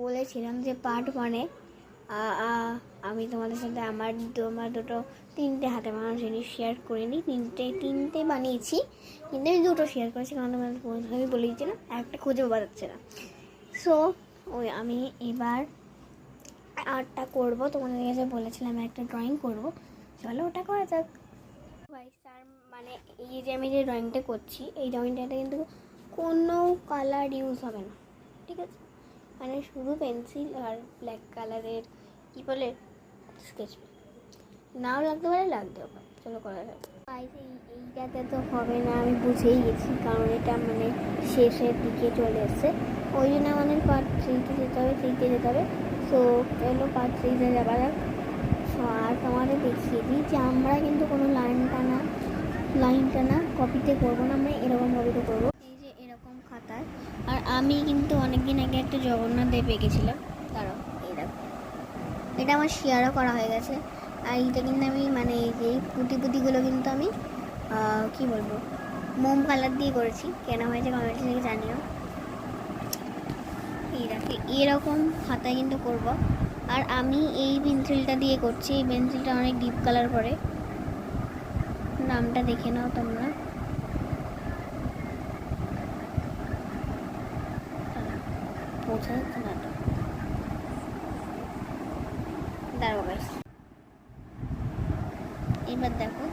বলেছিলাম যে পার্ট 1-এ আমি তোমাদের সাথে আমার দুটো 3টে হাতে বানানো জিনিস শেয়ার করিনি, তিনটে বানিয়েছি, কিন্তু আমি 2টো শেয়ার করেছি কারণ তোমাদের আমি বলে দিচ্ছিলাম একটা খুঁজে পাওয়া যাচ্ছে না। সো ওই আমি এবার আর্টটা করবো, তোমাদের কাছে বলেছিলাম একটা ড্রয়িং করবো, চলো ওটা করা যাক। ভাই স্যার মানে এই যে আমি যে ড্রয়িংটা করছি, এই ড্রয়িংটাতে কিন্তু কোনো কালার ইউজ হবে না, ঠিক আছে? মানে শুধু পেন্সিল আর ব্ল্যাক কালারের কী বলে স্কেচ পেন, নাও লাগতে পারে, লাগতেও পারে। চলো করা যাক। এইটাতে তো হবে না, আমি বুঝেই গেছি, কারণ এটা মানে শেষের দিকে চলে এসছে, ওই জন্য আমাদের পার্ট 3-তে যেতে হবে। সো চলো পার্ট 3-তে যাওয়া যাক। আর তোমাদের দেখিয়ে দিই যে আমরা কিন্তু কোনো লাইন টানা কপিতে করবো না, আমরা এরকম কপিতে করবো, এই যে এরকম খাতায়। আর আমি কিন্তু অনেকদিন আগে একটা জগন্নাথ দেব এঁকেছিলাম, কারণ এইরকম এটা আমার শেয়ারও করা হয়ে গেছে। আর এইটা কিন্তু আমি মানে এই যে পুঁতিগুলো কিন্তু আমি কি বলবো, মোম কালার দিয়ে করেছি, কেন হয়েছে কমেন্ট থেকে জানিও। এরকম খাতায় কিন্তু করব। আর আমি এই পেন্সিলটা দিয়ে করছি, এই পেন্সিলটা অনেক ডিপ কালার করে, নামটা দেখে নাও তোমরা। বোঝা যাচ্ছে না তো, দাঁড়াও গাইস, এবার দেখো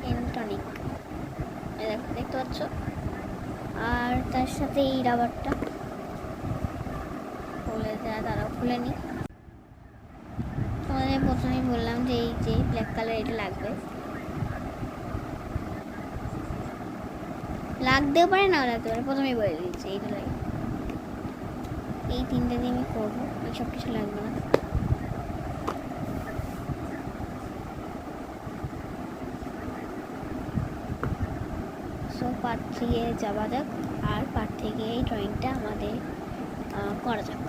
পেন্টনিক, দেখো দেখতে পাচ্ছ। আর তার সাথে এই রাবারটা খুলে দেওয়া, দাঁড়াও খুলে নি। তোমাদের প্রথমেই বললাম যে এই যে ব্ল্যাক কালার এটা লাগতেও পারে, নাও লাগতে পারে, প্রথমেই বলে দিচ্ছি এইটা লাগে। এই 3টে দিয়ে আমি করবো, সব কিছু লাগবে না। সো পার্ট 3-এ যাওয়া যাক, আর পার্ট থেকে এই ড্রয়িংটা আমাদের করা যাক।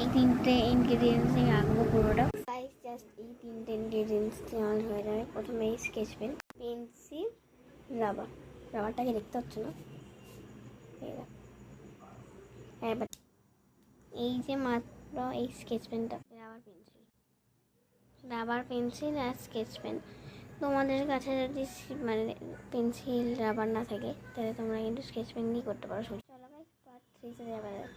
এই 3টে ইনগ্রিডিয়েন্টস আমি আঁকবো পুরোটা। জাস্ট এই 3টে ইনগ্রিডিয়েন্টস দিয়ে আমাদের হয়ে যাবে। প্রথমে এই স্কেচ পেন, পেন্সিল, রাবারটাকে দেখতে হচ্ছে না, এবার এই যে মাত্র এই স্কেচ পেনটা, রাবার পেন্সিল আর স্কেচ পেন। তোমাদের কাছে যদি মানে পেন্সিল রাবার না থাকে, তাহলে তোমরা কিন্তু স্কেচ পেন দিয়ে করতে পারো। চলো গাইস পার্ট 3-তে যাওয়া যাক।